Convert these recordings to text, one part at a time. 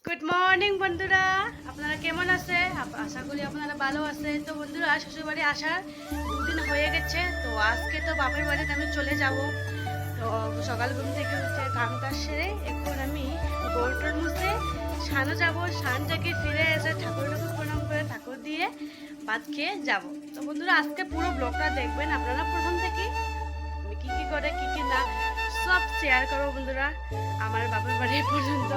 Good morning বন্ধুরা, আপনারা কেমন আছে? আশা করি আপনারা ভালো আছে। তো বন্ধুরা, শ্বশুরবাড়ি আসার দুদিন হয়ে গেছে। তো আজকে তো বাপের বাড়িতে আমি চলে যাব। তো সকাল ঘুম থেকে উঠে কামটা সেরে এখন আমি গোরটোর মুছে সানো যাব। সান থেকে ফিরে এসে ঠাকুর প্রণাম করে ঠাকুর দিয়ে ভাত খেয়ে যাব। তো বন্ধুরা, আজকে পুরো ব্লগটা দেখবেন আপনারা প্রথম থেকে। আমি কী কী করে কী কী না সব শেয়ার করবো বন্ধুরা, আমার বাপের বাড়ি পর্যন্ত।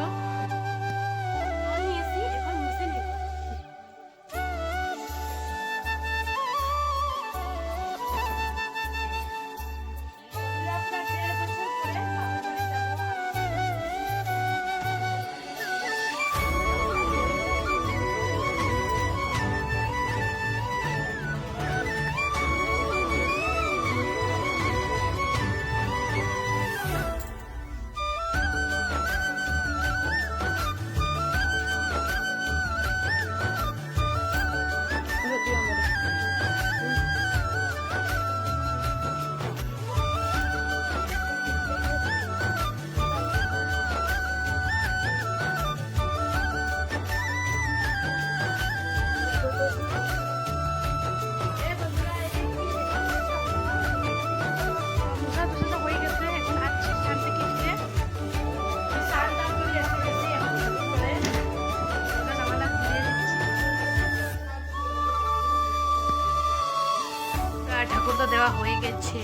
ঠাকুর তো দেওয়া হয়ে গেছে,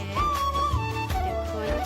দেখুন।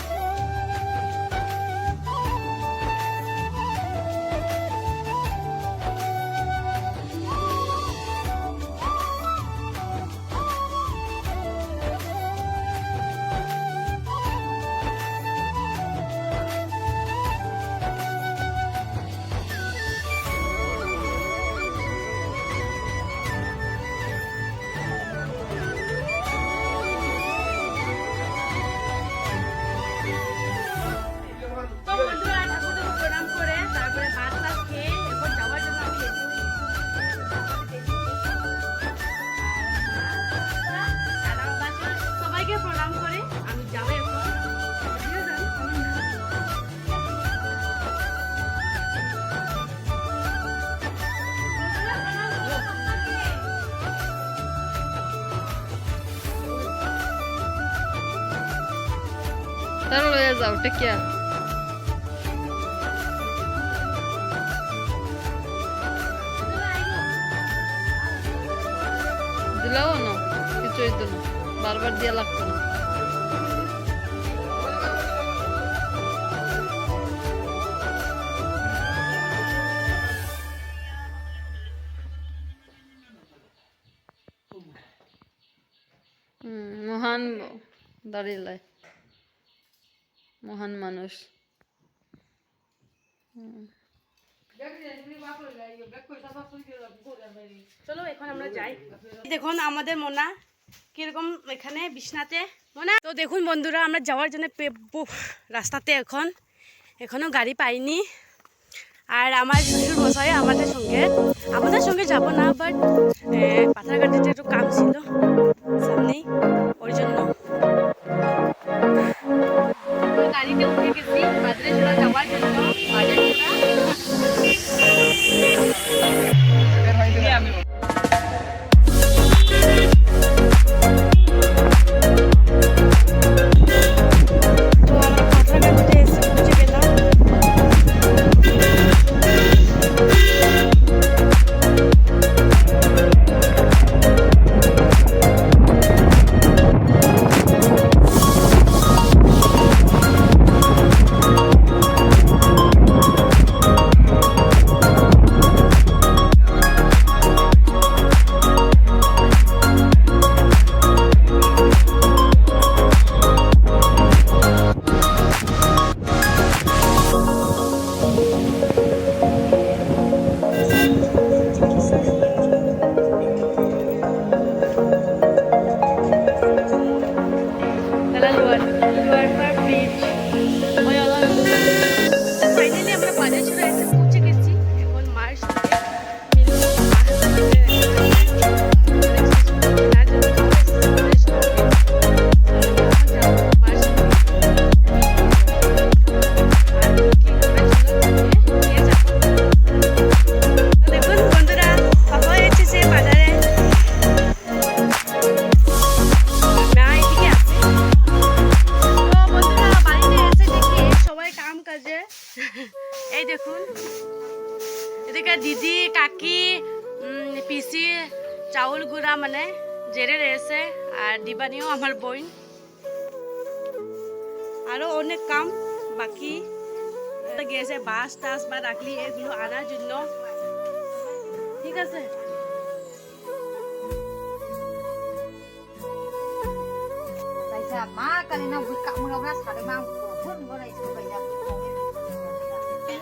তার লয়ে যাও টেকিয়া দিলাও না, কিছু হইতো না, বারবার দিয়া লাগতো না। মহান দাঁড়িয়ে মহান মানুষ। চলো এখন আমরা যাই। দেখুন আমাদের মোনা কিরকম এখানে বিছনাতে। মোনা তো দেখুন বন্ধুরা, আমরা যাওয়ার জন্য রাস্তাতে এখনো গাড়ি পাইনি। আর আমার শ্বশুর মশাই আমাদের সঙ্গে যাব না, বাট পাথারঘাটিতে একটু কাম ছিল সামনেই, ওর জন্য গাড়িতে উঠে গেছি মাদ্রাসা যাওয়ার জন্য। দেখুন এদিকে দিদি কাকি পিসি চাউল গুঁড়া মানে জেরে রয়েছে আর দিবানিও আমার বোন আরো অনেক কাম বাকি গেছে বাস টাস বা রাখলি এগুলো আনার জন্য ঠিক আছে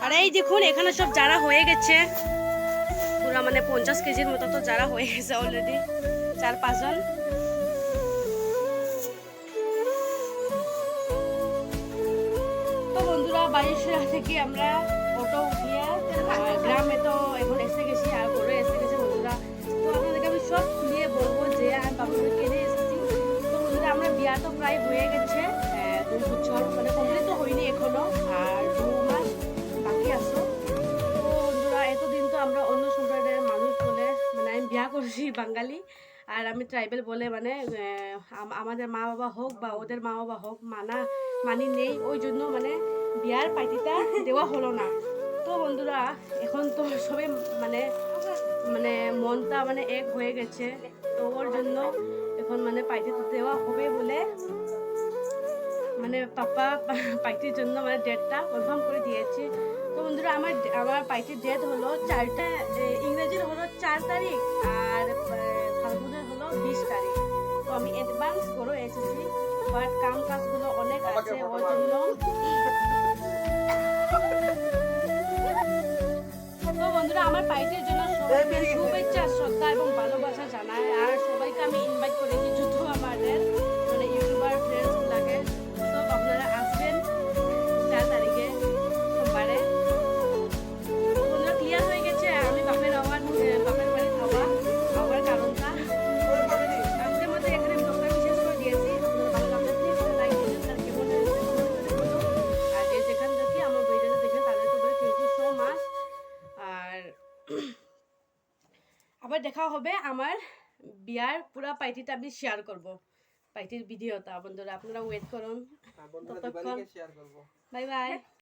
আর এই দেখুন এখানে সব যারা হয়ে গেছে পুরো মানে 50 কেজির মতো তো যারা হয়ে গেছে অলরেডি 4-5 জন তো বন্ধুরা বাড়ির থেকে আমরা অটো উঠিয়ে গ্রামে তো এখন এসে গেছি আর ঘরে এসে গেছে বন্ধুরা তো আপনাদেরকে আমি সব খুলিয়ে বলবো যে আমি বাবুকে কেনে এসেছি তো বন্ধুরা আমরা বিয়া তো প্রায় হয়ে গেছে 2 বছর মানে কমপ্লিট তো হয়নি এখনো আর 2 মাস বাকি আছে তো বন্ধুরা এতদিন তো আমরা অন্য সম্প্রদায়ের মানুষ বলে মানে আমি বিয়া করছি বাঙালি আর আমি ট্রাইবেল বলে মানে আমাদের মা বাবা হোক বা ওদের মা বাবা হোক মানি নেই ওই জন্য মানে বিয়ার পার্টিটা দেওয়া হলো না তো বন্ধুরা এখন তো সবাই মানে মানে মনটা মানে এক হয়ে গেছে তো ওর জন্য এখন মানে পার্টিটা দেওয়া হবে বলে মানে পাপা পার্টির জন্য মানে ডেটটা কনফার্ম করে দিয়েছে তো বন্ধুরা আমার পার্টির ডেট হলো 4টা ইংরেজির হলো 4 তারিখ আর ফাল্গুনের হলো 20 তারিখ তো আমি অ্যাডভান্স করে এসেছি বাট কাজগুলো অনেক আছে ওর জন্য তো বন্ধুরা আমার পার্টির জন্য সবাইকে শুভেচ্ছা শ্রদ্ধা এবং ভালোবাসা জানাই আর সবাইকে আমি ইনভাইট করেছি যুদ্ধ আমাদের মানে ইউটিউবার ফ্রেন্ডস লাগে তো আপনারা আসবেন 4 তারিখে সোমবারে বন্ধুরা ক্লিয়ার হয়ে গেছে আমি বাপের বাড়ি হওয়ার কারণটা আজকের মধ্যে এখানে ব্লগটা বিশেষ করে দিয়েছি ভালো লাগলে প্লিজ লাইক দিন আর কেমন আর যে যেখান থেকে আমার ভিডিওটা দেখেন তাদেরকে বলে থ্যাংক ইউ সো মাচ আর আবার দেখা হবে আমার বিয়ার পুরা পার্টিটা আমি শেয়ার করব পার্টির ভিডিওটা বন্ধুরা আপনারা ওয়েট করুন ততক্ষণ বাই বাই